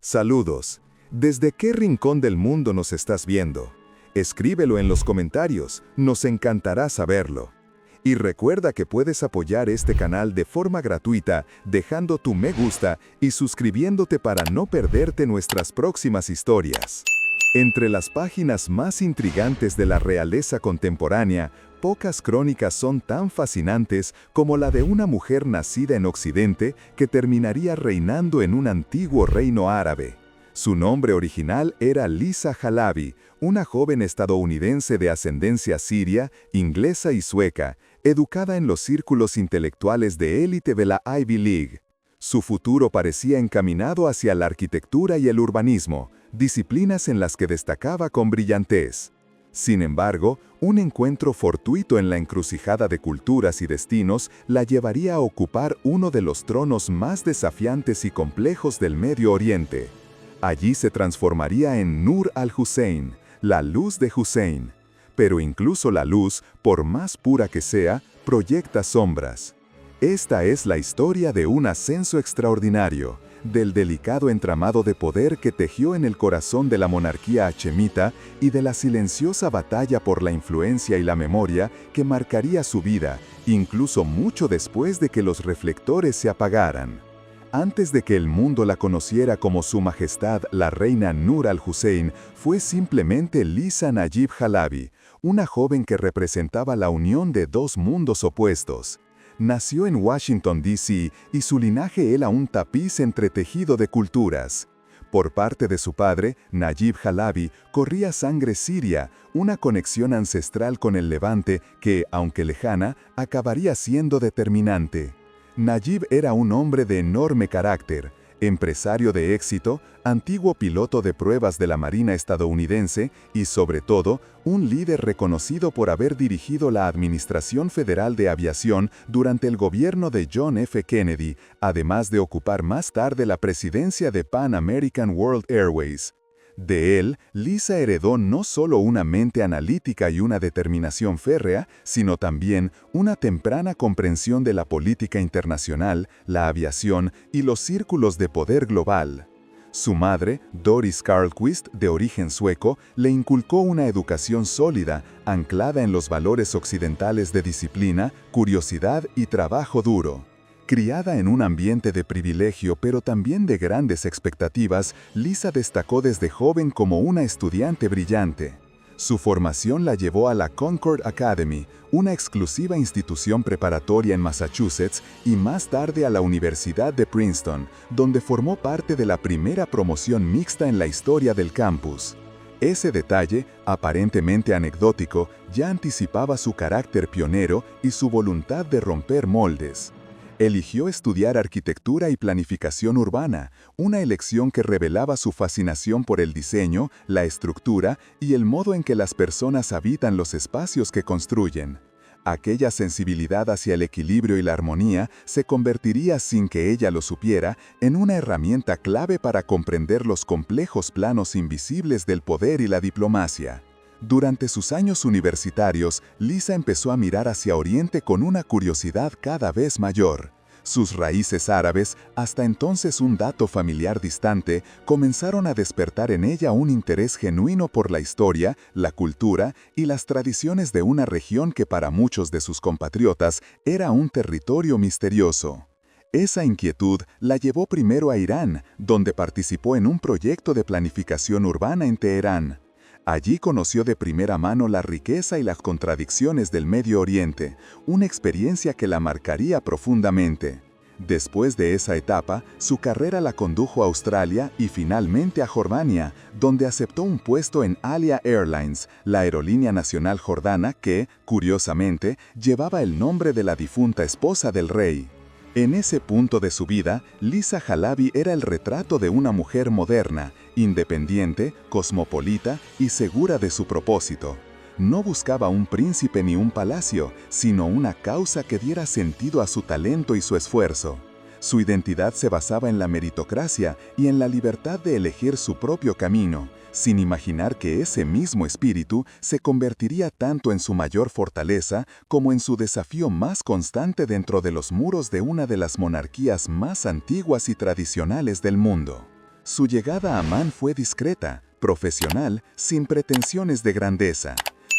Saludos. ¿Desde qué rincón del mundo nos estás viendo? Escríbelo en los comentarios, nos encantará saberlo. Y recuerda que puedes apoyar este canal de forma gratuita dejando tu me gusta y suscribiéndote para no perderte nuestras próximas historias. Entre las páginas más intrigantes de la realeza contemporánea, pocas crónicas son tan fascinantes como la de una mujer nacida en Occidente que terminaría reinando en un antiguo reino árabe. Su nombre original era Lisa Halaby, una joven estadounidense de ascendencia siria, inglesa y sueca, educada en los círculos intelectuales de élite de la Ivy League. Su futuro parecía encaminado hacia la arquitectura y el urbanismo, disciplinas en las que destacaba con brillantez. Sin embargo, un encuentro fortuito en la encrucijada de culturas y destinos la llevaría a ocupar uno de los tronos más desafiantes y complejos del Medio Oriente. Allí se transformaría en Nur al-Hussein, la luz de Hussein. Pero incluso la luz, por más pura que sea, proyecta sombras. Esta es la historia de un ascenso extraordinario, del delicado entramado de poder que tejió en el corazón de la monarquía hachemita y de la silenciosa batalla por la influencia y la memoria que marcaría su vida, incluso mucho después de que los reflectores se apagaran. Antes de que el mundo la conociera como Su Majestad la Reina Nur al-Hussein, fue simplemente Lisa Najib Halaby, una joven que representaba la unión de dos mundos opuestos. Nació en Washington, D.C., y su linaje era un tapiz entretejido de culturas. Por parte de su padre, Najib Halaby, corría sangre siria, una conexión ancestral con el Levante que, aunque lejana, acabaría siendo determinante. Najib era un hombre de enorme carácter, empresario de éxito, antiguo piloto de pruebas de la Marina estadounidense y, sobre todo, un líder reconocido por haber dirigido la Administración Federal de Aviación durante el gobierno de John F. Kennedy, además de ocupar más tarde la presidencia de Pan American World Airways. De él, Lisa heredó no solo una mente analítica y una determinación férrea, sino también una temprana comprensión de la política internacional, la aviación y los círculos de poder global. Su madre, Doris Carlquist, de origen sueco, le inculcó una educación sólida, anclada en los valores occidentales de disciplina, curiosidad y trabajo duro. Criada en un ambiente de privilegio pero también de grandes expectativas, Lisa destacó desde joven como una estudiante brillante. Su formación la llevó a la Concord Academy, una exclusiva institución preparatoria en Massachusetts, y más tarde a la Universidad de Princeton, donde formó parte de la primera promoción mixta en la historia del campus. Ese detalle, aparentemente anecdótico, ya anticipaba su carácter pionero y su voluntad de romper moldes. Eligió estudiar arquitectura y planificación urbana, una elección que revelaba su fascinación por el diseño, la estructura y el modo en que las personas habitan los espacios que construyen. Aquella sensibilidad hacia el equilibrio y la armonía se convertiría, sin que ella lo supiera, en una herramienta clave para comprender los complejos planos invisibles del poder y la diplomacia. Durante sus años universitarios, Lisa empezó a mirar hacia Oriente con una curiosidad cada vez mayor. Sus raíces árabes, hasta entonces un dato familiar distante, comenzaron a despertar en ella un interés genuino por la historia, la cultura y las tradiciones de una región que para muchos de sus compatriotas era un territorio misterioso. Esa inquietud la llevó primero a Irán, donde participó en un proyecto de planificación urbana en Teherán. Allí conoció de primera mano la riqueza y las contradicciones del Medio Oriente, una experiencia que la marcaría profundamente. Después de esa etapa, su carrera la condujo a Australia y finalmente a Jordania, donde aceptó un puesto en Alia Airlines, la aerolínea nacional jordana que, curiosamente, llevaba el nombre de la difunta esposa del rey. En ese punto de su vida, Lisa Halaby era el retrato de una mujer moderna, independiente, cosmopolita y segura de su propósito. No buscaba un príncipe ni un palacio, sino una causa que diera sentido a su talento y su esfuerzo. Su identidad se basaba en la meritocracia y en la libertad de elegir su propio camino, sin imaginar que ese mismo espíritu se convertiría tanto en su mayor fortaleza como en su desafío más constante dentro de los muros de una de las monarquías más antiguas y tradicionales del mundo. Su llegada a Amán fue discreta, profesional, sin pretensiones de grandeza.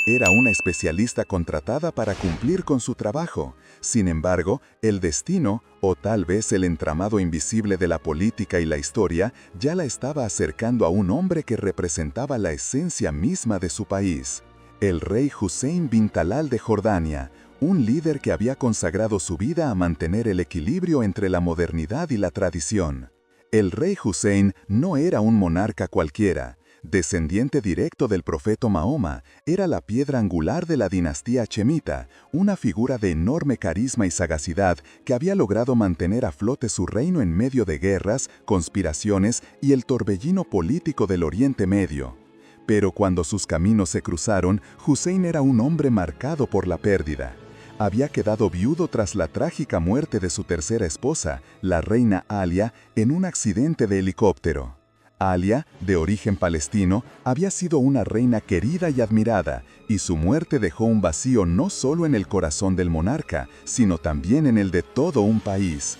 Era una especialista contratada para cumplir con su trabajo. Sin embargo, el destino, o tal vez el entramado invisible de la política y la historia, ya la estaba acercando a un hombre que representaba la esencia misma de su país. El rey Hussein bin Talal de Jordania, un líder que había consagrado su vida a mantener el equilibrio entre la modernidad y la tradición. El rey Hussein no era un monarca cualquiera. Descendiente directo del profeta Mahoma, era la piedra angular de la dinastía hachemita, una figura de enorme carisma y sagacidad que había logrado mantener a flote su reino en medio de guerras, conspiraciones y el torbellino político del Oriente Medio. Pero cuando sus caminos se cruzaron, Hussein era un hombre marcado por la pérdida. Había quedado viudo tras la trágica muerte de su tercera esposa, la reina Alia, en un accidente de helicóptero. Alia, de origen palestino, había sido una reina querida y admirada, y su muerte dejó un vacío no solo en el corazón del monarca, sino también en el de todo un país.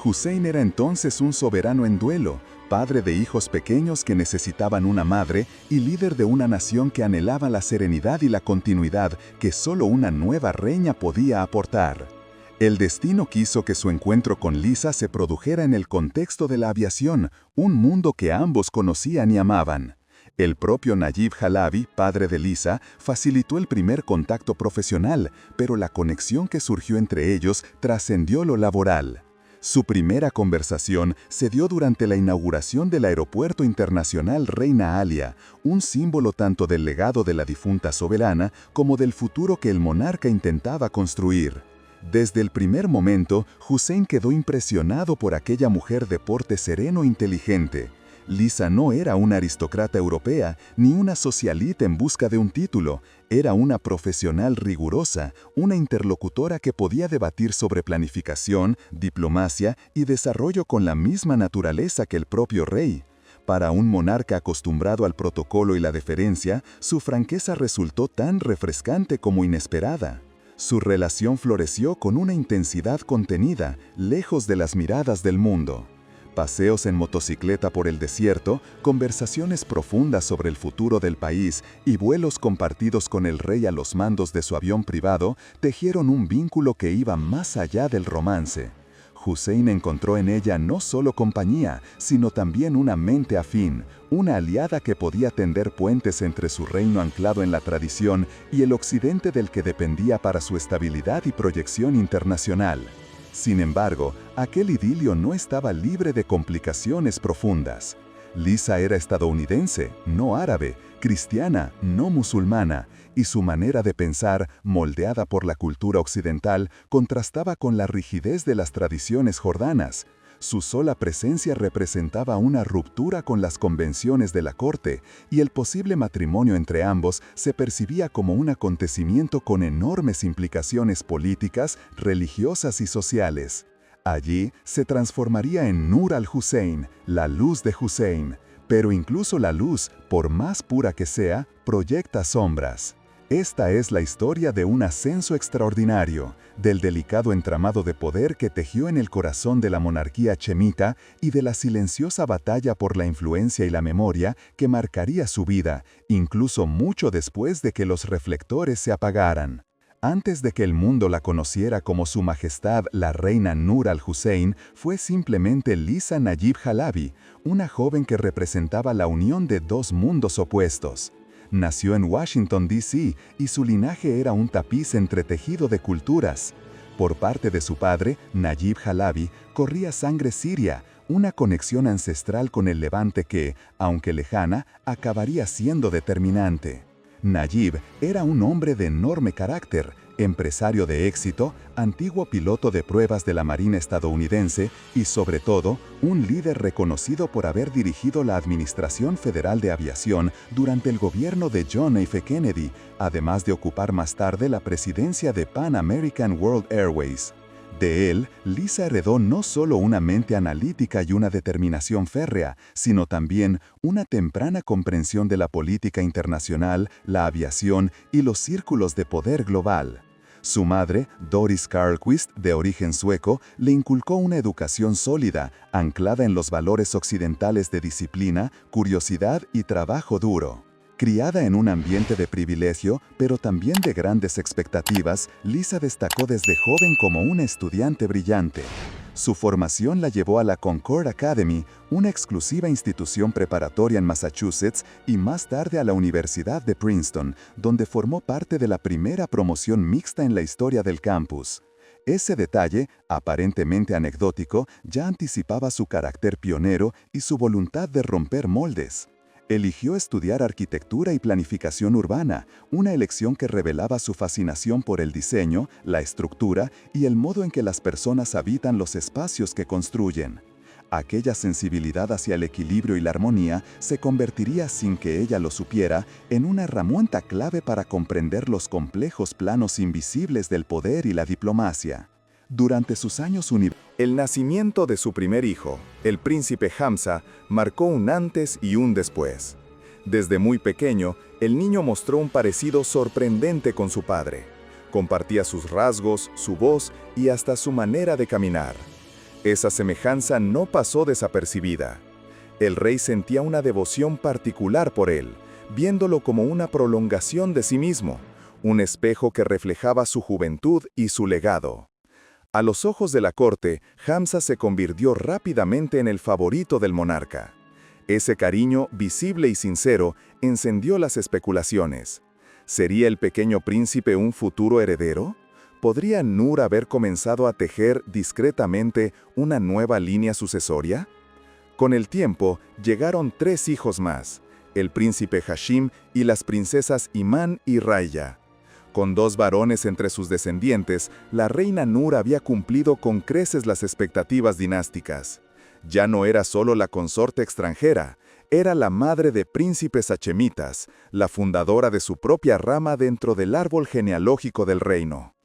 Hussein era entonces un soberano en duelo, padre de hijos pequeños que necesitaban una madre y líder de una nación que anhelaba la serenidad y la continuidad que solo una nueva reina podía aportar. El destino quiso que su encuentro con Lisa se produjera en el contexto de la aviación, un mundo que ambos conocían y amaban. El propio Najib Halabi, padre de Lisa, facilitó el primer contacto profesional, pero la conexión que surgió entre ellos trascendió lo laboral. Su primera conversación se dio durante la inauguración del Aeropuerto Internacional Reina Alia, un símbolo tanto del legado de la difunta soberana como del futuro que el monarca intentaba construir. Desde el primer momento, Hussein quedó impresionado por aquella mujer de porte sereno e inteligente. Lisa no era una aristócrata europea, ni una socialita en busca de un título. Era una profesional rigurosa, una interlocutora que podía debatir sobre planificación, diplomacia y desarrollo con la misma naturaleza que el propio rey. Para un monarca acostumbrado al protocolo y la deferencia, su franqueza resultó tan refrescante como inesperada. Su relación floreció con una intensidad contenida, lejos de las miradas del mundo. Paseos en motocicleta por el desierto, conversaciones profundas sobre el futuro del país y vuelos compartidos con el rey a los mandos de su avión privado tejieron un vínculo que iba más allá del romance. Hussein encontró en ella no solo compañía, sino también una mente afín, una aliada que podía tender puentes entre su reino anclado en la tradición y el occidente del que dependía para su estabilidad y proyección internacional. Sin embargo, aquel idilio no estaba libre de complicaciones profundas. Lisa era estadounidense, no árabe, cristiana, no musulmana, y su manera de pensar, moldeada por la cultura occidental, contrastaba con la rigidez de las tradiciones jordanas. Su sola presencia representaba una ruptura con las convenciones de la corte, y el posible matrimonio entre ambos se percibía como un acontecimiento con enormes implicaciones políticas, religiosas y sociales. Allí se transformaría en Nur al-Hussein, la luz de Hussein, pero incluso la luz, por más pura que sea, proyecta sombras. Esta es la historia de un ascenso extraordinario, del delicado entramado de poder que tejió en el corazón de la monarquía hachemita y de la silenciosa batalla por la influencia y la memoria que marcaría su vida, incluso mucho después de que los reflectores se apagaran. Antes de que el mundo la conociera como Su Majestad la Reina Nur al-Hussein, fue simplemente Lisa Najib Halabi, una joven que representaba la unión de dos mundos opuestos. Nació en Washington, D.C., y su linaje era un tapiz entretejido de culturas. Por parte de su padre, Najib Halabi, corría sangre siria, una conexión ancestral con el Levante que, aunque lejana, acabaría siendo determinante. Najib era un hombre de enorme carácter, empresario de éxito, antiguo piloto de pruebas de la Marina estadounidense y, sobre todo, un líder reconocido por haber dirigido la Administración Federal de Aviación durante el gobierno de John F. Kennedy, además de ocupar más tarde la presidencia de Pan American World Airways. De él, Lisa heredó no solo una mente analítica y una determinación férrea, sino también una temprana comprensión de la política internacional, la aviación y los círculos de poder global. Su madre, Doris Carlquist, de origen sueco, le inculcó una educación sólida, anclada en los valores occidentales de disciplina, curiosidad y trabajo duro. Criada en un ambiente de privilegio, pero también de grandes expectativas, Lisa destacó desde joven como una estudiante brillante. Su formación la llevó a la Concord Academy, una exclusiva institución preparatoria en Massachusetts, y más tarde a la Universidad de Princeton, donde formó parte de la primera promoción mixta en la historia del campus. Ese detalle, aparentemente anecdótico, ya anticipaba su carácter pionero y su voluntad de romper moldes. Eligió estudiar arquitectura y planificación urbana, una elección que revelaba su fascinación por el diseño, la estructura y el modo en que las personas habitan los espacios que construyen. Aquella sensibilidad hacia el equilibrio y la armonía se convertiría, sin que ella lo supiera, en una herramienta clave para comprender los complejos planos invisibles del poder y la diplomacia. Durante sus años universitarios, el nacimiento de su primer hijo, el príncipe Hamza, marcó un antes y un después. Desde muy pequeño, el niño mostró un parecido sorprendente con su padre. Compartía sus rasgos, su voz y hasta su manera de caminar. Esa semejanza no pasó desapercibida. El rey sentía una devoción particular por él, viéndolo como una prolongación de sí mismo, un espejo que reflejaba su juventud y su legado. A los ojos de la corte, Hamza se convirtió rápidamente en el favorito del monarca. Ese cariño, visible y sincero, encendió las especulaciones. ¿Sería el pequeño príncipe un futuro heredero? ¿Podría Nur haber comenzado a tejer discretamente una nueva línea sucesoria? Con el tiempo, llegaron 3 hijos más, el príncipe Hashim y las princesas Iman y Raya. Con 2 varones entre sus descendientes, la reina Nur había cumplido con creces las expectativas dinásticas. Ya no era solo la consorte extranjera, era la madre de príncipes hachemitas, la fundadora de su propia rama dentro del árbol genealógico del reino.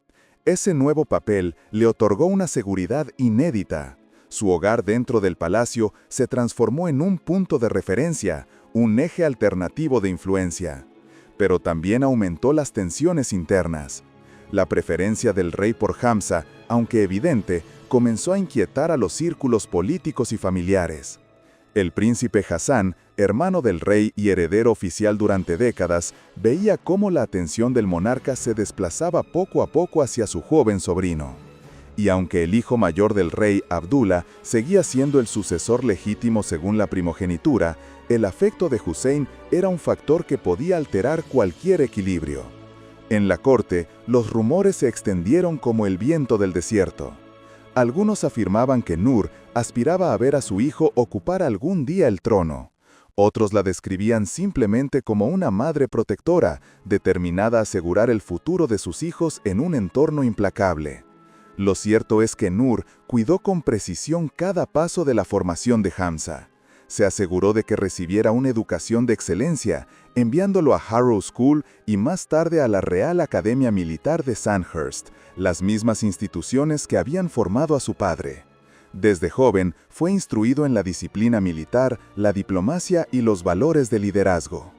Ese nuevo papel le otorgó una seguridad inédita. Su hogar dentro del palacio se transformó en un punto de referencia, un eje alternativo de influencia. Pero también aumentó las tensiones internas. La preferencia del rey por Hamza, aunque evidente, comenzó a inquietar a los círculos políticos y familiares. El príncipe Hassan, hermano del rey y heredero oficial durante décadas, veía cómo la atención del monarca se desplazaba poco a poco hacia su joven sobrino. Y aunque el hijo mayor del rey, Abdullah, seguía siendo el sucesor legítimo según la primogenitura, el afecto de Hussein era un factor que podía alterar cualquier equilibrio. En la corte, los rumores se extendieron como el viento del desierto. Algunos afirmaban que Nur aspiraba a ver a su hijo ocupar algún día el trono. Otros la describían simplemente como una madre protectora, determinada a asegurar el futuro de sus hijos en un entorno implacable. Lo cierto es que Nur cuidó con precisión cada paso de la formación de Hamza. Se aseguró de que recibiera una educación de excelencia, enviándolo a Harrow School y más tarde a la Real Academia Militar de Sandhurst, las mismas instituciones que habían formado a su padre. Desde joven fue instruido en la disciplina militar, la diplomacia y los valores de liderazgo.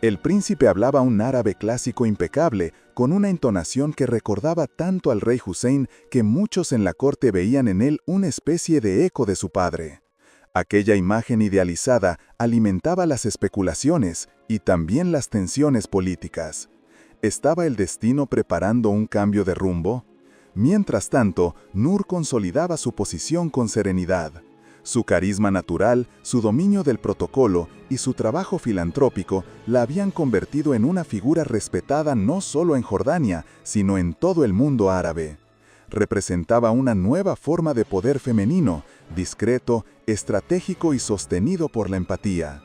El príncipe hablaba un árabe clásico impecable, con una entonación que recordaba tanto al rey Hussein que muchos en la corte veían en él una especie de eco de su padre. Aquella imagen idealizada alimentaba las especulaciones y también las tensiones políticas. ¿Estaba el destino preparando un cambio de rumbo? Mientras tanto, Nur consolidaba su posición con serenidad. Su carisma natural, su dominio del protocolo y su trabajo filantrópico la habían convertido en una figura respetada no solo en Jordania, sino en todo el mundo árabe. Representaba una nueva forma de poder femenino, discreto, estratégico y sostenido por la empatía.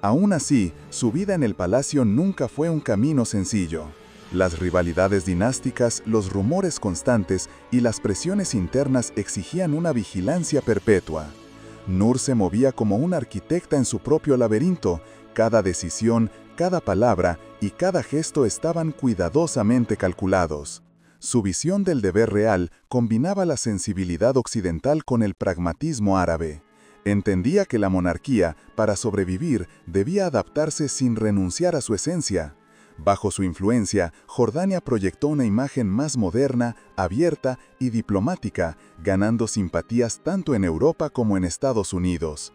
Aún así, su vida en el palacio nunca fue un camino sencillo. Las rivalidades dinásticas, los rumores constantes y las presiones internas exigían una vigilancia perpetua. Nur se movía como una arquitecta en su propio laberinto. Cada decisión, cada palabra y cada gesto estaban cuidadosamente calculados. Su visión del deber real combinaba la sensibilidad occidental con el pragmatismo árabe. Entendía que la monarquía, para sobrevivir, debía adaptarse sin renunciar a su esencia. Bajo su influencia, Jordania proyectó una imagen más moderna, abierta y diplomática, ganando simpatías tanto en Europa como en Estados Unidos.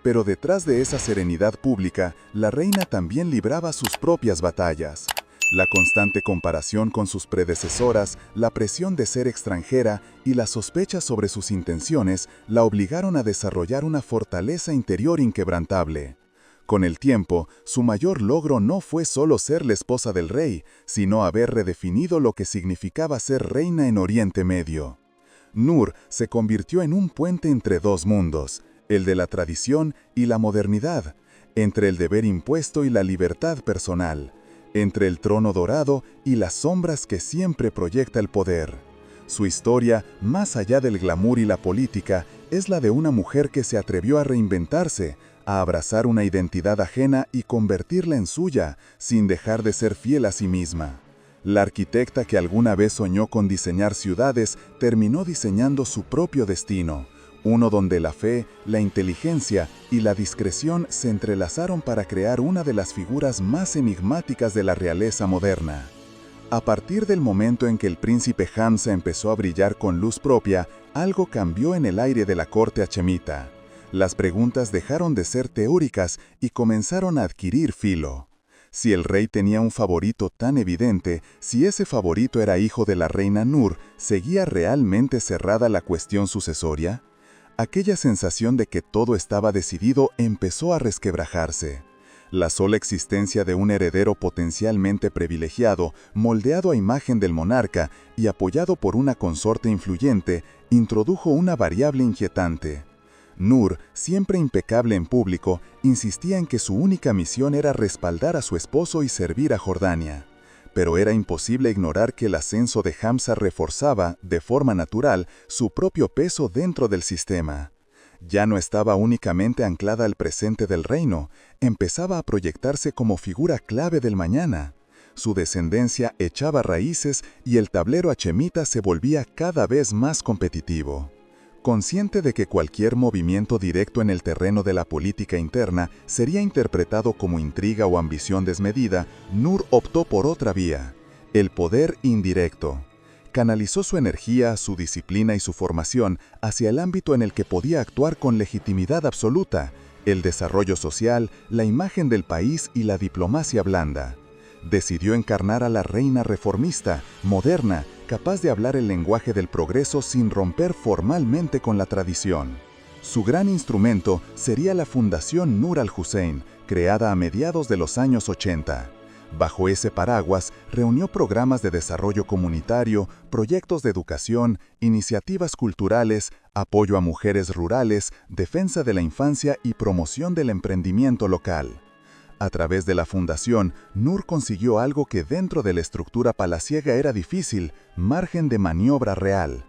Pero detrás de esa serenidad pública, la reina también libraba sus propias batallas. La constante comparación con sus predecesoras, la presión de ser extranjera y las sospechas sobre sus intenciones la obligaron a desarrollar una fortaleza interior inquebrantable. Con el tiempo, su mayor logro no fue solo ser la esposa del rey, sino haber redefinido lo que significaba ser reina en Oriente Medio. Nur se convirtió en un puente entre dos mundos, el de la tradición y la modernidad, entre el deber impuesto y la libertad personal, entre el trono dorado y las sombras que siempre proyecta el poder. Su historia, más allá del glamour y la política, es la de una mujer que se atrevió a reinventarse, a abrazar una identidad ajena y convertirla en suya, sin dejar de ser fiel a sí misma. La arquitecta que alguna vez soñó con diseñar ciudades terminó diseñando su propio destino, uno donde la fe, la inteligencia y la discreción se entrelazaron para crear una de las figuras más enigmáticas de la realeza moderna. A partir del momento en que el príncipe Hamza empezó a brillar con luz propia, algo cambió en el aire de la corte hachemita. Las preguntas dejaron de ser teóricas y comenzaron a adquirir filo. Si el rey tenía un favorito tan evidente, si ese favorito era hijo de la reina Nur, ¿seguía realmente cerrada la cuestión sucesoria? Aquella sensación de que todo estaba decidido empezó a resquebrajarse. La sola existencia de un heredero potencialmente privilegiado, moldeado a imagen del monarca y apoyado por una consorte influyente, introdujo una variable inquietante. Nur, siempre impecable en público, insistía en que su única misión era respaldar a su esposo y servir a Jordania. Pero era imposible ignorar que el ascenso de Hamza reforzaba, de forma natural, su propio peso dentro del sistema. Ya no estaba únicamente anclada al presente del reino, empezaba a proyectarse como figura clave del mañana. Su descendencia echaba raíces y el tablero hachemita se volvía cada vez más competitivo. Consciente de que cualquier movimiento directo en el terreno de la política interna sería interpretado como intriga o ambición desmedida, Nur optó por otra vía: el poder indirecto. Canalizó su energía, su disciplina y su formación hacia el ámbito en el que podía actuar con legitimidad absoluta: el desarrollo social, la imagen del país y la diplomacia blanda. Decidió encarnar a la reina reformista, moderna, capaz de hablar el lenguaje del progreso sin romper formalmente con la tradición. Su gran instrumento sería la Fundación Nur al-Hussein, creada a mediados de los años 80. Bajo ese paraguas, reunió programas de desarrollo comunitario, proyectos de educación, iniciativas culturales, apoyo a mujeres rurales, defensa de la infancia y promoción del emprendimiento local. A través de la fundación, Nur consiguió algo que dentro de la estructura palaciega era difícil: margen de maniobra real.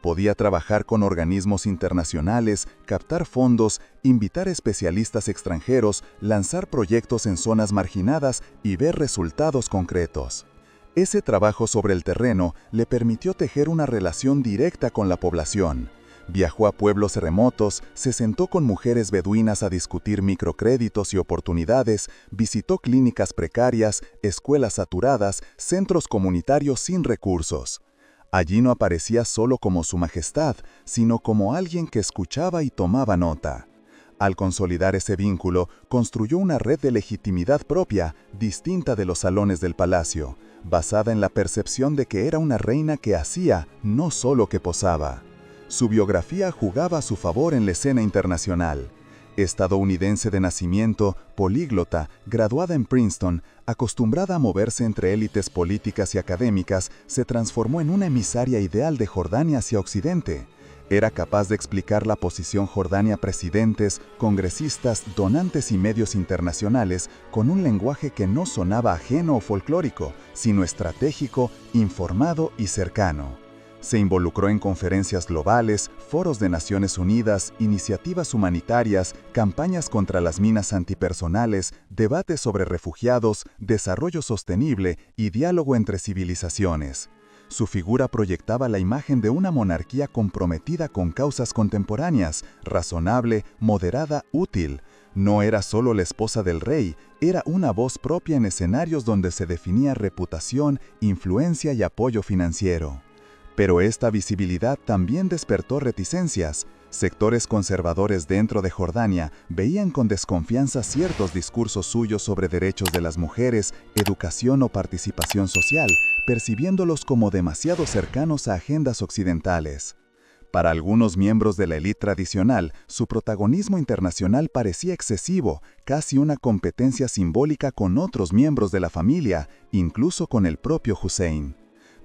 Podía trabajar con organismos internacionales, captar fondos, invitar especialistas extranjeros, lanzar proyectos en zonas marginadas y ver resultados concretos. Ese trabajo sobre el terreno le permitió tejer una relación directa con la población. Viajó a pueblos remotos, se sentó con mujeres beduinas a discutir microcréditos y oportunidades, visitó clínicas precarias, escuelas saturadas, centros comunitarios sin recursos. Allí no aparecía solo como su majestad, sino como alguien que escuchaba y tomaba nota. Al consolidar ese vínculo, construyó una red de legitimidad propia, distinta de los salones del palacio, basada en la percepción de que era una reina que hacía, no solo que posaba. Su biografía jugaba a su favor en la escena internacional. Estadounidense de nacimiento, políglota, graduada en Princeton, acostumbrada a moverse entre élites políticas y académicas, se transformó en una emisaria ideal de Jordania hacia Occidente. Era capaz de explicar la posición jordania a presidentes, congresistas, donantes y medios internacionales con un lenguaje que no sonaba ajeno o folclórico, sino estratégico, informado y cercano. Se involucró en conferencias globales, foros de Naciones Unidas, iniciativas humanitarias, campañas contra las minas antipersonales, debates sobre refugiados, desarrollo sostenible y diálogo entre civilizaciones. Su figura proyectaba la imagen de una monarquía comprometida con causas contemporáneas, razonable, moderada, útil. No era solo la esposa del rey, era una voz propia en escenarios donde se definía reputación, influencia y apoyo financiero. Pero esta visibilidad también despertó reticencias. Sectores conservadores dentro de Jordania veían con desconfianza ciertos discursos suyos sobre derechos de las mujeres, educación o participación social, percibiéndolos como demasiado cercanos a agendas occidentales. Para algunos miembros de la élite tradicional, su protagonismo internacional parecía excesivo, casi una competencia simbólica con otros miembros de la familia, incluso con el propio Hussein.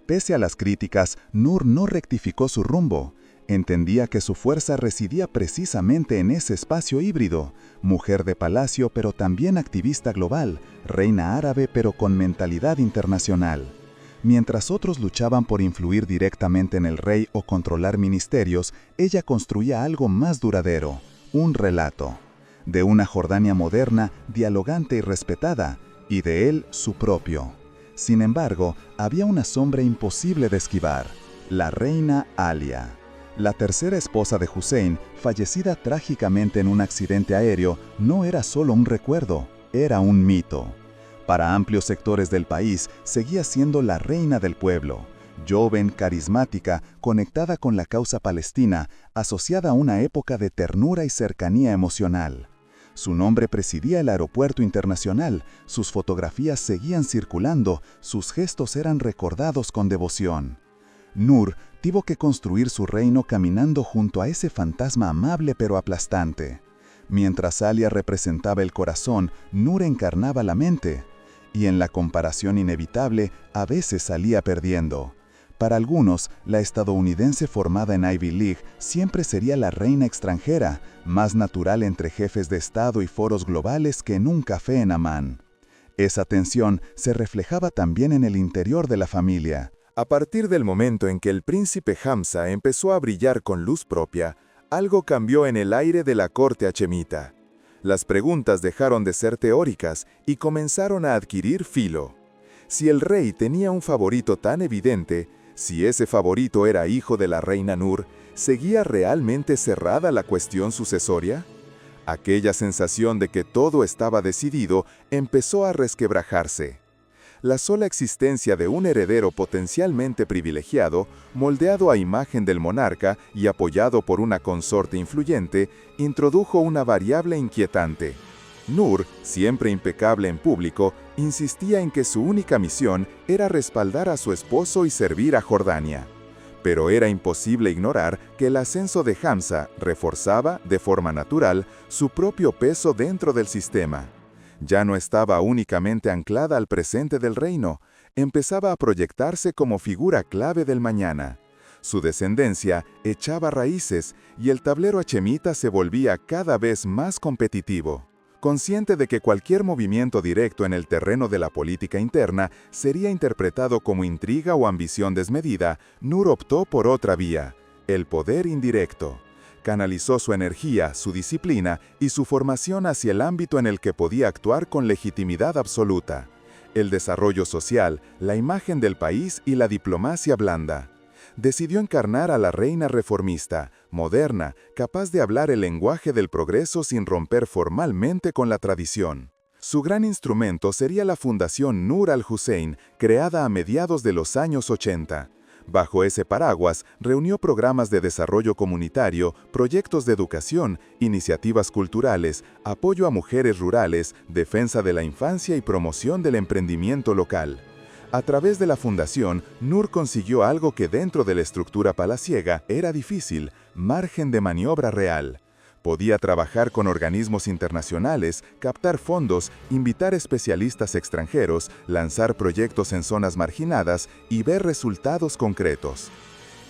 Pese a las críticas, Nur no rectificó su rumbo. Entendía que su fuerza residía precisamente en ese espacio híbrido, mujer de palacio pero también activista global, reina árabe pero con mentalidad internacional. Mientras otros luchaban por influir directamente en el rey o controlar ministerios, ella construía algo más duradero, un relato. De una Jordania moderna, dialogante y respetada, y de él su propio. Sin embargo, había una sombra imposible de esquivar, la reina Alia. La tercera esposa de Hussein, fallecida trágicamente en un accidente aéreo, no era solo un recuerdo, era un mito. Para amplios sectores del país, seguía siendo la reina del pueblo, joven, carismática, conectada con la causa palestina, asociada a una época de ternura y cercanía emocional. Su nombre presidía el aeropuerto internacional, sus fotografías seguían circulando, sus gestos eran recordados con devoción. Nur tuvo que construir su reino caminando junto a ese fantasma amable pero aplastante. Mientras Alia representaba el corazón, Nur encarnaba la mente. Y en la comparación inevitable, a veces salía perdiendo. Para algunos, la estadounidense formada en Ivy League siempre sería la reina extranjera, más natural entre jefes de Estado y foros globales que en un café en Amán. Esa tensión se reflejaba también en el interior de la familia. A partir del momento en que el príncipe Hamza empezó a brillar con luz propia, algo cambió en el aire de la corte hachemita. Las preguntas dejaron de ser teóricas y comenzaron a adquirir filo. Si el rey tenía un favorito tan evidente, si ese favorito era hijo de la reina Nur, ¿seguía realmente cerrada la cuestión sucesoria? Aquella sensación de que todo estaba decidido empezó a resquebrajarse. La sola existencia de un heredero potencialmente privilegiado, moldeado a imagen del monarca y apoyado por una consorte influyente, introdujo una variable inquietante. Nur, siempre impecable en público, insistía en que su única misión era respaldar a su esposo y servir a Jordania. Pero era imposible ignorar que el ascenso de Hamza reforzaba, de forma natural, su propio peso dentro del sistema. Ya no estaba únicamente anclada al presente del reino, empezaba a proyectarse como figura clave del mañana. Su descendencia echaba raíces y el tablero hachemita se volvía cada vez más competitivo. Consciente de que cualquier movimiento directo en el terreno de la política interna sería interpretado como intriga o ambición desmedida, Nur optó por otra vía, el poder indirecto. Canalizó su energía, su disciplina y su formación hacia el ámbito en el que podía actuar con legitimidad absoluta: el desarrollo social, la imagen del país y la diplomacia blanda. Decidió encarnar a la reina reformista, moderna, capaz de hablar el lenguaje del progreso sin romper formalmente con la tradición. Su gran instrumento sería la Fundación Nur al-Hussein, creada a mediados de los años 80. Bajo ese paraguas, reunió programas de desarrollo comunitario, proyectos de educación, iniciativas culturales, apoyo a mujeres rurales, defensa de la infancia y promoción del emprendimiento local. A través de la fundación, Nur consiguió algo que dentro de la estructura palaciega era difícil: margen de maniobra real. Podía trabajar con organismos internacionales, captar fondos, invitar especialistas extranjeros, lanzar proyectos en zonas marginadas y ver resultados concretos.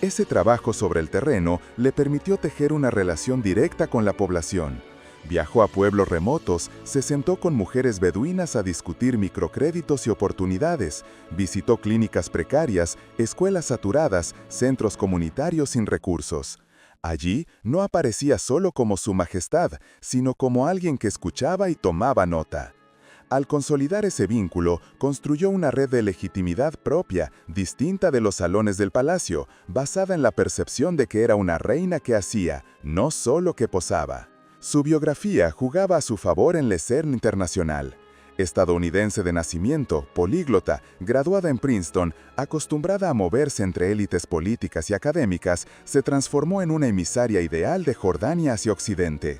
Ese trabajo sobre el terreno le permitió tejer una relación directa con la población. Viajó a pueblos remotos, se sentó con mujeres beduinas a discutir microcréditos y oportunidades, visitó clínicas precarias, escuelas saturadas, centros comunitarios sin recursos. Allí no aparecía solo como su majestad, sino como alguien que escuchaba y tomaba nota. Al consolidar ese vínculo, construyó una red de legitimidad propia, distinta de los salones del palacio, basada en la percepción de que era una reina que hacía, no solo que posaba. Su biografía jugaba a su favor en la escena internacional. Estadounidense de nacimiento, políglota, graduada en Princeton, acostumbrada a moverse entre élites políticas y académicas, se transformó en una emisaria ideal de Jordania hacia Occidente.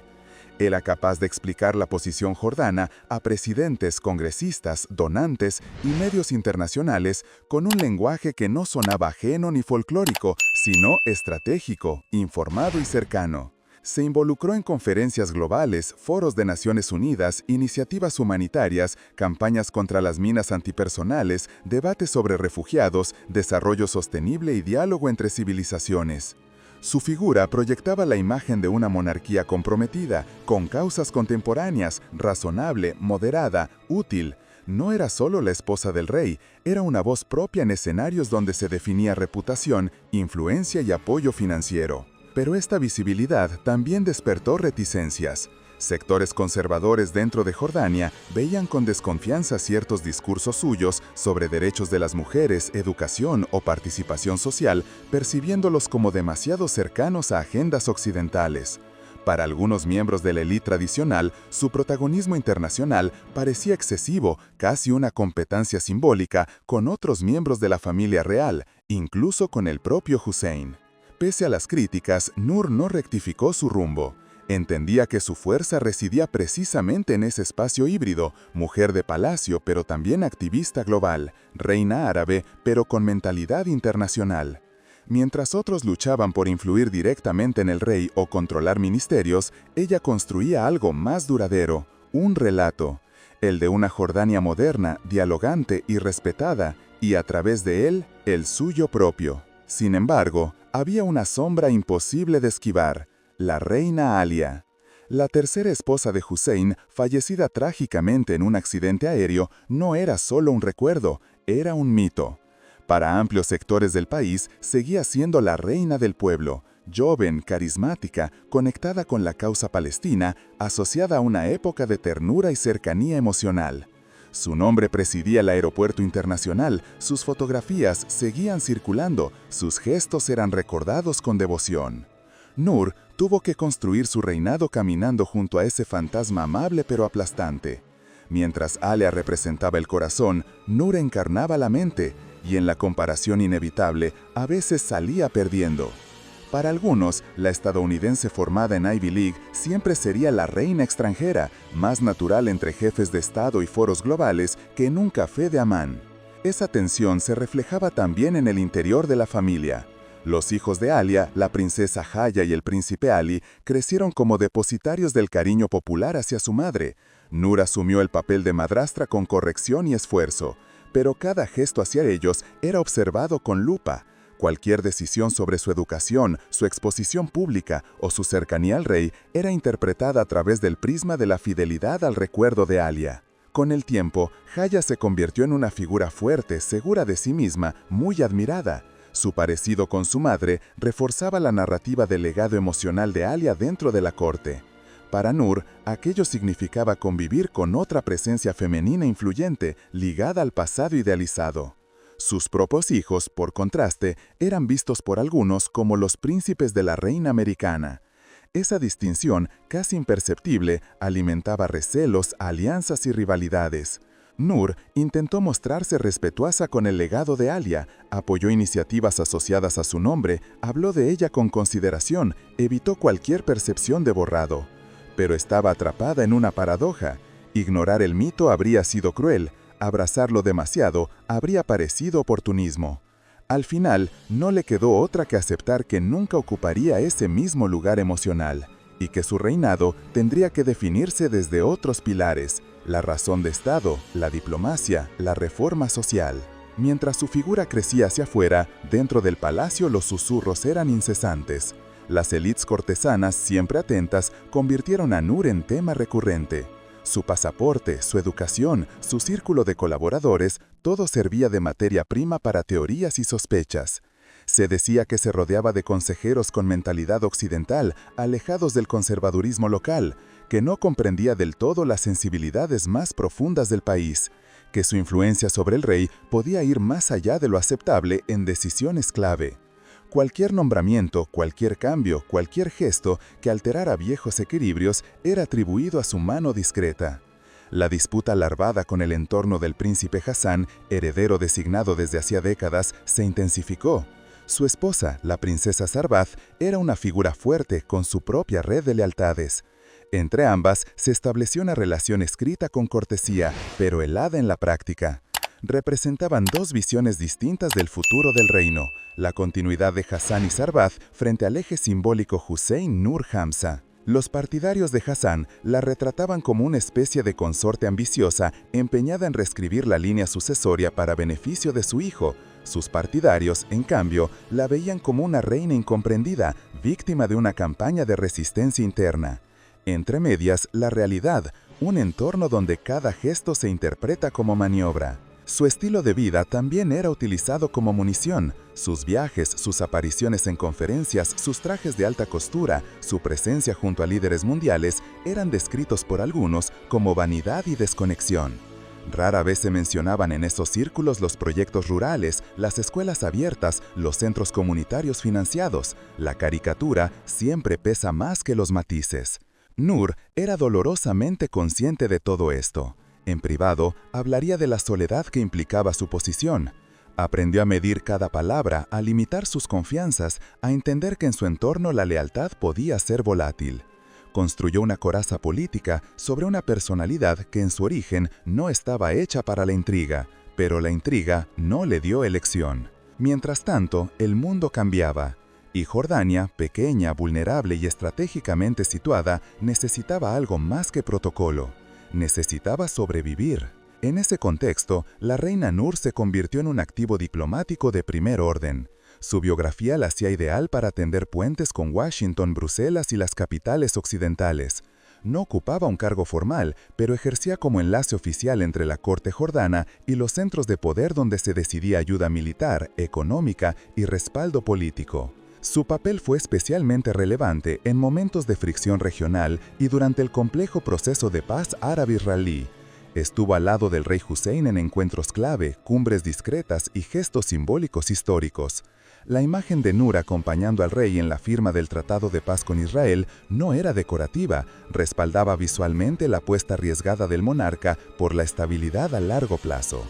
Era capaz de explicar la posición jordana a presidentes, congresistas, donantes y medios internacionales con un lenguaje que no sonaba ajeno ni folclórico, sino estratégico, informado y cercano. Se involucró en conferencias globales, foros de Naciones Unidas, iniciativas humanitarias, campañas contra las minas antipersonales, debates sobre refugiados, desarrollo sostenible y diálogo entre civilizaciones. Su figura proyectaba la imagen de una monarquía comprometida, con causas contemporáneas, razonable, moderada, útil. No era solo la esposa del rey, era una voz propia en escenarios donde se definía reputación, influencia y apoyo financiero. Pero esta visibilidad también despertó reticencias. Sectores conservadores dentro de Jordania veían con desconfianza ciertos discursos suyos sobre derechos de las mujeres, educación o participación social, percibiéndolos como demasiado cercanos a agendas occidentales. Para algunos miembros de la élite tradicional, su protagonismo internacional parecía excesivo, casi una competencia simbólica con otros miembros de la familia real, incluso con el propio Hussein. Pese a las críticas, Nur no rectificó su rumbo. Entendía que su fuerza residía precisamente en ese espacio híbrido, mujer de palacio pero también activista global, reina árabe pero con mentalidad internacional. Mientras otros luchaban por influir directamente en el rey o controlar ministerios, ella construía algo más duradero, un relato, el de una Jordania moderna, dialogante y respetada, y a través de él, el suyo propio. Sin embargo, había una sombra imposible de esquivar, la reina Alia. La tercera esposa de Hussein, fallecida trágicamente en un accidente aéreo, no era solo un recuerdo, era un mito. Para amplios sectores del país, seguía siendo la reina del pueblo, joven, carismática, conectada con la causa palestina, asociada a una época de ternura y cercanía emocional. Su nombre presidía el aeropuerto internacional, sus fotografías seguían circulando, sus gestos eran recordados con devoción. Nur tuvo que construir su reinado caminando junto a ese fantasma amable pero aplastante. Mientras Alia representaba el corazón, Nur encarnaba la mente, y en la comparación inevitable, a veces salía perdiendo. Para algunos, la estadounidense formada en Ivy League siempre sería la reina extranjera, más natural entre jefes de Estado y foros globales que en un café de Amán. Esa tensión se reflejaba también en el interior de la familia. Los hijos de Alia, la princesa Haya y el príncipe Ali, crecieron como depositarios del cariño popular hacia su madre. Nur asumió el papel de madrastra con corrección y esfuerzo, pero cada gesto hacia ellos era observado con lupa. Cualquier decisión sobre su educación, su exposición pública o su cercanía al rey era interpretada a través del prisma de la fidelidad al recuerdo de Alia. Con el tiempo, Haya se convirtió en una figura fuerte, segura de sí misma, muy admirada. Su parecido con su madre reforzaba la narrativa del legado emocional de Alia dentro de la corte. Para Nur, aquello significaba convivir con otra presencia femenina influyente, ligada al pasado idealizado. Sus propios hijos, por contraste, eran vistos por algunos como los príncipes de la reina americana. Esa distinción, casi imperceptible, alimentaba recelos, alianzas y rivalidades. Nur intentó mostrarse respetuosa con el legado de Alia, apoyó iniciativas asociadas a su nombre, habló de ella con consideración, evitó cualquier percepción de borrado. Pero estaba atrapada en una paradoja. Ignorar el mito habría sido cruel, abrazarlo demasiado habría parecido oportunismo. Al final, no le quedó otra que aceptar que nunca ocuparía ese mismo lugar emocional, y que su reinado tendría que definirse desde otros pilares, la razón de Estado, la diplomacia, la reforma social. Mientras su figura crecía hacia afuera, dentro del palacio los susurros eran incesantes. Las élites cortesanas, siempre atentas, convirtieron a Nur en tema recurrente. Su pasaporte, su educación, su círculo de colaboradores, todo servía de materia prima para teorías y sospechas. Se decía que se rodeaba de consejeros con mentalidad occidental, alejados del conservadurismo local, que no comprendía del todo las sensibilidades más profundas del país, que su influencia sobre el rey podía ir más allá de lo aceptable en decisiones clave. Cualquier nombramiento, cualquier cambio, cualquier gesto que alterara viejos equilibrios era atribuido a su mano discreta. La disputa larvada con el entorno del príncipe Hassan, heredero designado desde hacía décadas, se intensificó. Su esposa, la princesa Sarbath, era una figura fuerte con su propia red de lealtades. Entre ambas se estableció una relación escrita con cortesía, pero helada en la práctica. Representaban dos visiones distintas del futuro del reino, la continuidad de Hassan y Sarbath frente al eje simbólico Hussein Nur Hamza. Los partidarios de Hassan la retrataban como una especie de consorte ambiciosa empeñada en reescribir la línea sucesoria para beneficio de su hijo. Sus partidarios, en cambio, la veían como una reina incomprendida, víctima de una campaña de resistencia interna. Entre medias, la realidad, un entorno donde cada gesto se interpreta como maniobra. Su estilo de vida también era utilizado como munición. Sus viajes, sus apariciones en conferencias, sus trajes de alta costura, su presencia junto a líderes mundiales eran descritos por algunos como vanidad y desconexión. Rara vez se mencionaban en esos círculos los proyectos rurales, las escuelas abiertas, los centros comunitarios financiados. La caricatura siempre pesa más que los matices. Nur era dolorosamente consciente de todo esto. En privado, hablaría de la soledad que implicaba su posición. Aprendió a medir cada palabra, a limitar sus confianzas, a entender que en su entorno la lealtad podía ser volátil. Construyó una coraza política sobre una personalidad que en su origen no estaba hecha para la intriga, pero la intriga no le dio elección. Mientras tanto, el mundo cambiaba. Y Jordania, pequeña, vulnerable y estratégicamente situada, necesitaba algo más que protocolo. Necesitaba sobrevivir. En ese contexto, la reina Nur se convirtió en un activo diplomático de primer orden. Su biografía la hacía ideal para tender puentes con Washington, Bruselas y las capitales occidentales. No ocupaba un cargo formal, pero ejercía como enlace oficial entre la corte jordana y los centros de poder donde se decidía ayuda militar, económica y respaldo político. Su papel fue especialmente relevante en momentos de fricción regional y durante el complejo proceso de paz árabe-israelí. Estuvo al lado del rey Hussein en encuentros clave, cumbres discretas y gestos simbólicos históricos. La imagen de Nur acompañando al rey en la firma del Tratado de Paz con Israel no era decorativa, respaldaba visualmente la apuesta arriesgada del monarca por la estabilidad a largo plazo.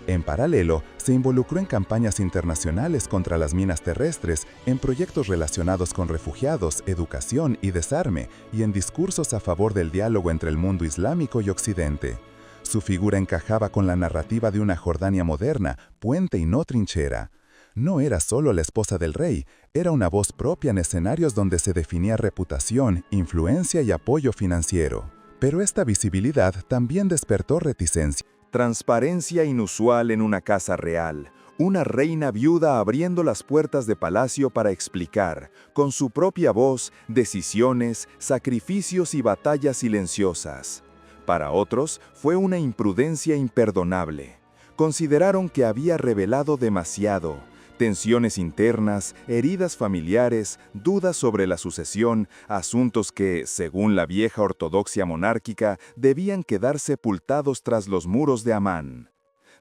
En paralelo, se involucró en campañas internacionales contra las minas terrestres, en proyectos relacionados con refugiados, educación y desarme, y en discursos a favor del diálogo entre el mundo islámico y Occidente. Su figura encajaba con la narrativa de una Jordania moderna, puente y no trinchera. No era solo la esposa del rey, era una voz propia en escenarios donde se definía reputación, influencia y apoyo financiero. Pero esta visibilidad también despertó reticencia. Transparencia inusual en una casa real. Una reina viuda abriendo las puertas de palacio para explicar, con su propia voz, decisiones, sacrificios y batallas silenciosas. Para otros, fue una imprudencia imperdonable. Consideraron que había revelado demasiado. Tensiones internas, heridas familiares, dudas sobre la sucesión, asuntos que, según la vieja ortodoxia monárquica, debían quedar sepultados tras los muros de Amán.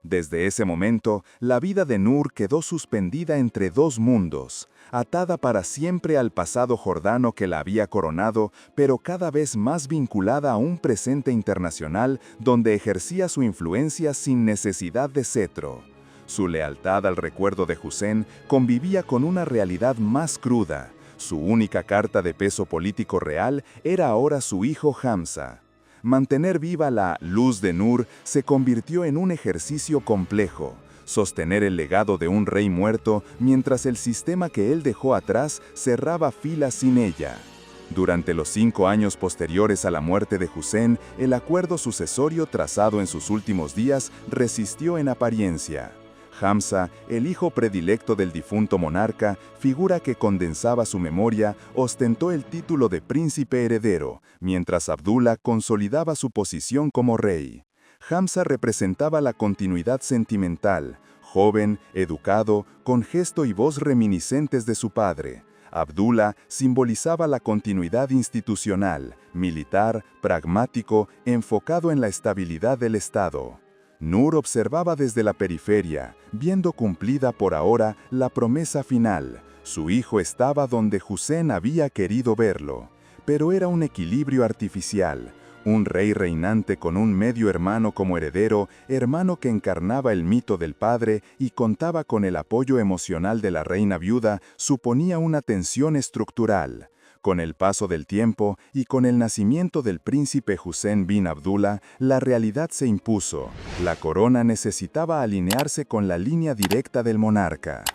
Desde ese momento, la vida de Nur quedó suspendida entre dos mundos, atada para siempre al pasado jordano que la había coronado, pero cada vez más vinculada a un presente internacional donde ejercía su influencia sin necesidad de cetro. Su lealtad al recuerdo de Hussein convivía con una realidad más cruda. Su única carta de peso político real era ahora su hijo Hamza. Mantener viva la luz de Nur se convirtió en un ejercicio complejo. Sostener el legado de un rey muerto mientras el sistema que él dejó atrás cerraba filas sin ella. Durante los 5 años posteriores a la muerte de Hussein, el acuerdo sucesorio trazado en sus últimos días resistió en apariencia. Hamza, el hijo predilecto del difunto monarca, figura que condensaba su memoria, ostentó el título de príncipe heredero, mientras Abdullah consolidaba su posición como rey. Hamza representaba la continuidad sentimental, joven, educado, con gesto y voz reminiscentes de su padre. Abdullah simbolizaba la continuidad institucional, militar, pragmático, enfocado en la estabilidad del Estado. Nur observaba desde la periferia, viendo cumplida por ahora la promesa final, Su hijo estaba donde Hussein había querido verlo, pero era un equilibrio artificial. Un rey reinante con un medio hermano como heredero, hermano que encarnaba el mito del padre y contaba con el apoyo emocional de la reina viuda, suponía una tensión estructural. Con el paso del tiempo y con el nacimiento del príncipe Hussein bin Abdullah, la realidad se impuso. La corona necesitaba alinearse con la línea directa del monarca.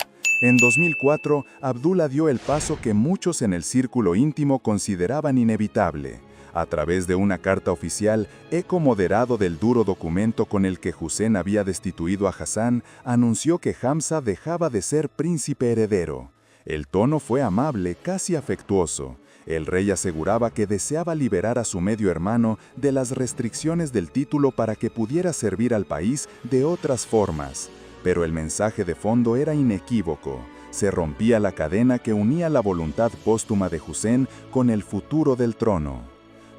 En 2004, Abdullah dio el paso que muchos en el círculo íntimo consideraban inevitable. A través de una carta oficial, eco moderado del duro documento con el que Hussein había destituido a Hassan, anunció que Hamza dejaba de ser príncipe heredero. El tono fue amable, casi afectuoso. El rey aseguraba que deseaba liberar a su medio hermano de las restricciones del título para que pudiera servir al país de otras formas. Pero el mensaje de fondo era inequívoco. Se rompía la cadena que unía la voluntad póstuma de Hussein con el futuro del trono.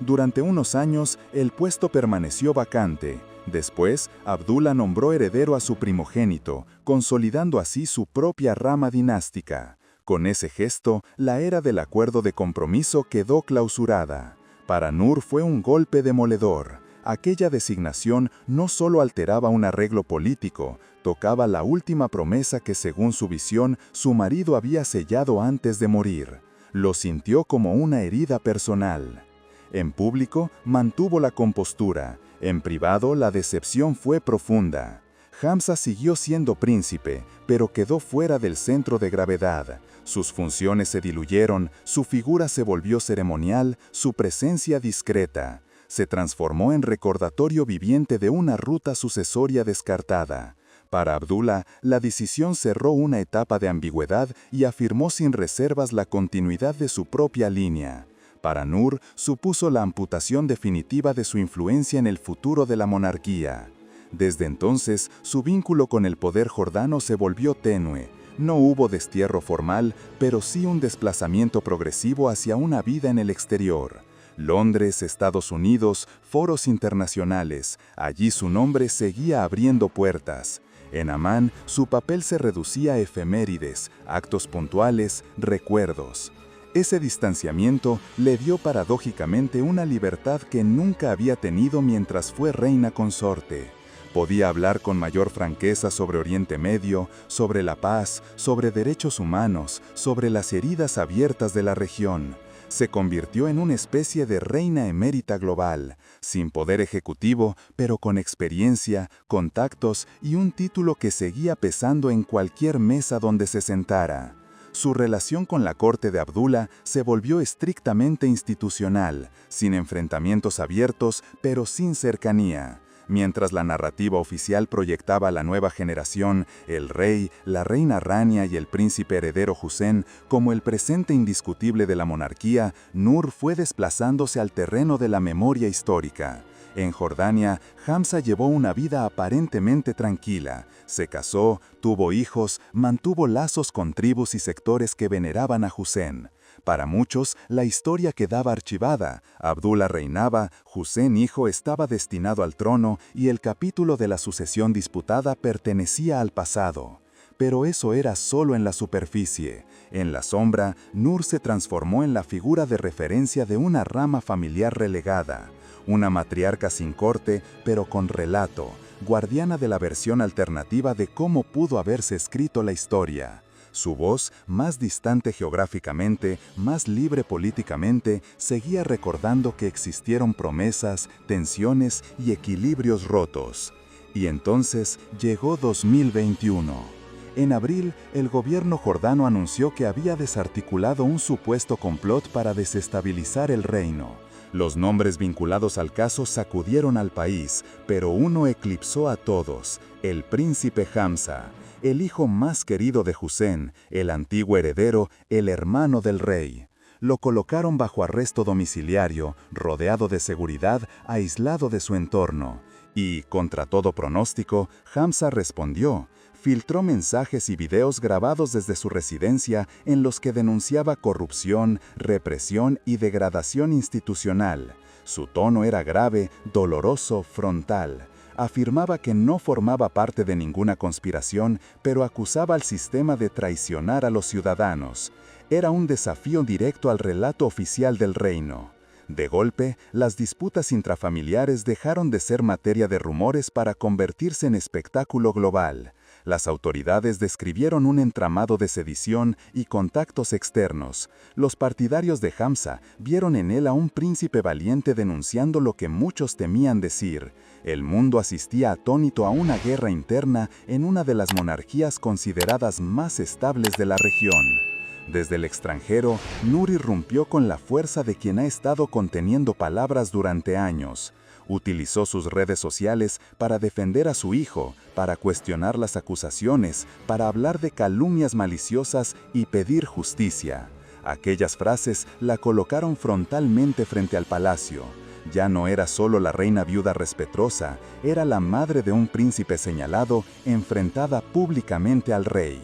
Durante unos años, el puesto permaneció vacante. Después, Abdullah nombró heredero a su primogénito, consolidando así su propia rama dinástica. Con ese gesto, la era del acuerdo de compromiso quedó clausurada. Para Nur fue un golpe demoledor. Aquella designación no solo alteraba un arreglo político, tocaba la última promesa que, según su visión, su marido había sellado antes de morir. Lo sintió como una herida personal. En público, mantuvo la compostura. En privado, la decepción fue profunda. Hamza siguió siendo príncipe, pero quedó fuera del centro de gravedad. Sus funciones se diluyeron, su figura se volvió ceremonial, su presencia discreta. Se transformó en recordatorio viviente de una ruta sucesoria descartada. Para Abdullah, la decisión cerró una etapa de ambigüedad y afirmó sin reservas la continuidad de su propia línea. Para Nur, supuso la amputación definitiva de su influencia en el futuro de la monarquía. Desde entonces, su vínculo con el poder jordano se volvió tenue. No hubo destierro formal, pero sí un desplazamiento progresivo hacia una vida en el exterior. Londres, Estados Unidos, foros internacionales, allí su nombre seguía abriendo puertas. En Amán, su papel se reducía a efemérides, actos puntuales, recuerdos. Ese distanciamiento le dio paradójicamente una libertad que nunca había tenido mientras fue reina consorte. Podía hablar con mayor franqueza sobre Oriente Medio, sobre la paz, sobre derechos humanos, sobre las heridas abiertas de la región. Se convirtió en una especie de reina emérita global, sin poder ejecutivo, pero con experiencia, contactos y un título que seguía pesando en cualquier mesa donde se sentara. Su relación con la corte de Abdullah se volvió estrictamente institucional, sin enfrentamientos abiertos, pero sin cercanía. Mientras la narrativa oficial proyectaba a la nueva generación, el rey, la reina Rania y el príncipe heredero Hussein, como el presente indiscutible de la monarquía, Nur fue desplazándose al terreno de la memoria histórica. En Jordania, Hamza llevó una vida aparentemente tranquila. Se casó, tuvo hijos, mantuvo lazos con tribus y sectores que veneraban a Hussein. Para muchos, la historia quedaba archivada. Abdullah reinaba, Hussein hijo estaba destinado al trono y el capítulo de la sucesión disputada pertenecía al pasado. Pero eso era solo en la superficie. En la sombra, Nur se transformó en la figura de referencia de una rama familiar relegada. Una matriarca sin corte, pero con relato, guardiana de la versión alternativa de cómo pudo haberse escrito la historia. Su voz, más distante geográficamente, más libre políticamente, seguía recordando que existieron promesas, tensiones y equilibrios rotos. Y entonces llegó 2021. En abril, el gobierno jordano anunció que había desarticulado un supuesto complot para desestabilizar el reino. Los nombres vinculados al caso sacudieron al país, pero uno eclipsó a todos: el príncipe Hamza, el hijo más querido de Hussein, el antiguo heredero, el hermano del rey. Lo colocaron bajo arresto domiciliario, rodeado de seguridad, aislado de su entorno. Y, contra todo pronóstico, Hamza respondió. Filtró mensajes y videos grabados desde su residencia en los que denunciaba corrupción, represión y degradación institucional. Su tono era grave, doloroso, frontal. afirmaba que no formaba parte de ninguna conspiración, pero acusaba al sistema de traicionar a los ciudadanos. Era un desafío directo al relato oficial del reino. De golpe, las disputas intrafamiliares dejaron de ser materia de rumores para convertirse en espectáculo global. Las autoridades describieron un entramado de sedición y contactos externos. Los partidarios de Hamza vieron en él a un príncipe valiente denunciando lo que muchos temían decir. El mundo asistía atónito a una guerra interna en una de las monarquías consideradas más estables de la región. Desde el extranjero, Nur irrumpió con la fuerza de quien ha estado conteniendo palabras durante años. Utilizó sus redes sociales para defender a su hijo, para cuestionar las acusaciones, para hablar de calumnias maliciosas y pedir justicia. Aquellas frases la colocaron frontalmente frente al palacio. Ya no era solo la reina viuda respetuosa, era la madre de un príncipe señalado, enfrentada públicamente al rey.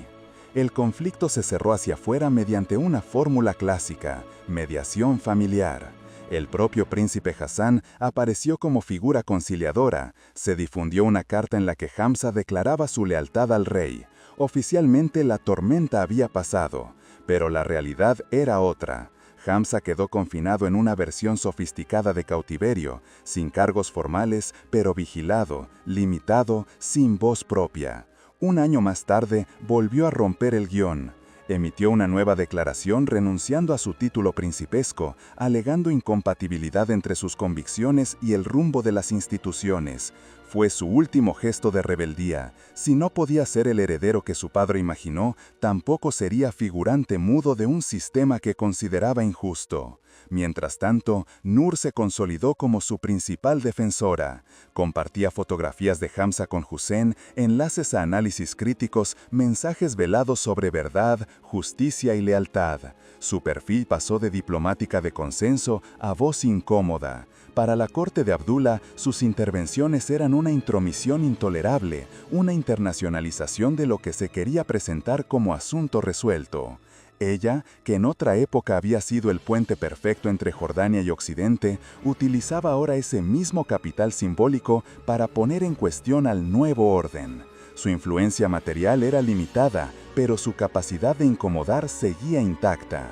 El conflicto se cerró hacia afuera mediante una fórmula clásica: mediación familiar. El propio príncipe Hassan apareció como figura conciliadora. Se difundió una carta en la que Hamza declaraba su lealtad al rey. Oficialmente la tormenta había pasado, pero la realidad era otra. Hamza quedó confinado en una versión sofisticada de cautiverio, sin cargos formales, pero vigilado, limitado, sin voz propia. Un año más tarde, volvió a romper el guión. Emitió una nueva declaración renunciando a su título principesco, alegando incompatibilidad entre sus convicciones y el rumbo de las instituciones. Fue su último gesto de rebeldía. Si no podía ser el heredero que su padre imaginó, tampoco sería figurante mudo de un sistema que consideraba injusto. Mientras tanto, Nur se consolidó como su principal defensora. Compartía fotografías de Hamza con Hussein, enlaces a análisis críticos, mensajes velados sobre verdad, justicia y lealtad. Su perfil pasó de diplomática de consenso a voz incómoda. Para la corte de Abdullah, sus intervenciones eran una intromisión intolerable, una internacionalización de lo que se quería presentar como asunto resuelto. Ella, que en otra época había sido el puente perfecto entre Jordania y Occidente, utilizaba ahora ese mismo capital simbólico para poner en cuestión al nuevo orden. Su influencia material era limitada, pero su capacidad de incomodar seguía intacta.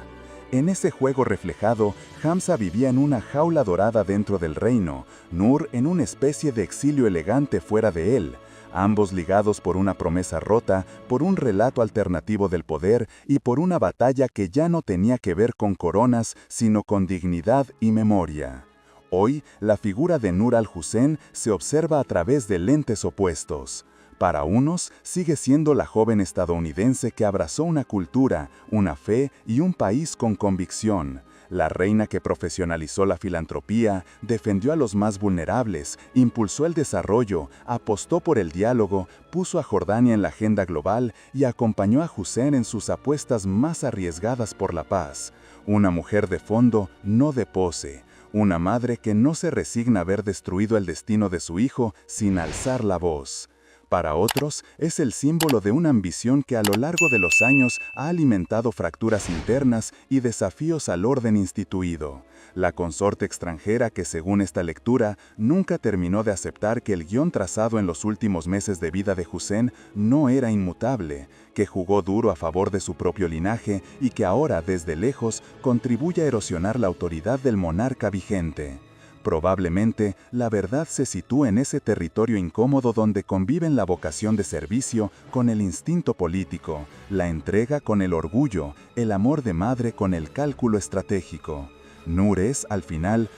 En ese juego reflejado, Hamza vivía en una jaula dorada dentro del reino, Nur en una especie de exilio elegante fuera de él, ambos ligados por una promesa rota, por un relato alternativo del poder y por una batalla que ya no tenía que ver con coronas, sino con dignidad y memoria. Hoy, la figura de Nur al-Hussein se observa a través de lentes opuestos. Para unos, sigue siendo la joven estadounidense que abrazó una cultura, una fe y un país con convicción. La reina que profesionalizó la filantropía, defendió a los más vulnerables, impulsó el desarrollo, apostó por el diálogo, puso a Jordania en la agenda global y acompañó a Hussein en sus apuestas más arriesgadas por la paz. Una mujer de fondo, no de pose. Una madre que no se resigna a ver destruido el destino de su hijo sin alzar la voz. Para otros, es el símbolo de una ambición que a lo largo de los años ha alimentado fracturas internas y desafíos al orden instituido. La consorte extranjera que, según esta lectura, nunca terminó de aceptar que el guión trazado en los últimos meses de vida de Hussein no era inmutable, que jugó duro a favor de su propio linaje y que ahora, desde lejos, contribuye a erosionar la autoridad del monarca vigente. Probablemente, la verdad se sitúa en ese territorio incómodo donde conviven la vocación de servicio con el instinto político, la entrega con el orgullo, el amor de madre con el cálculo estratégico. Nur es, al final,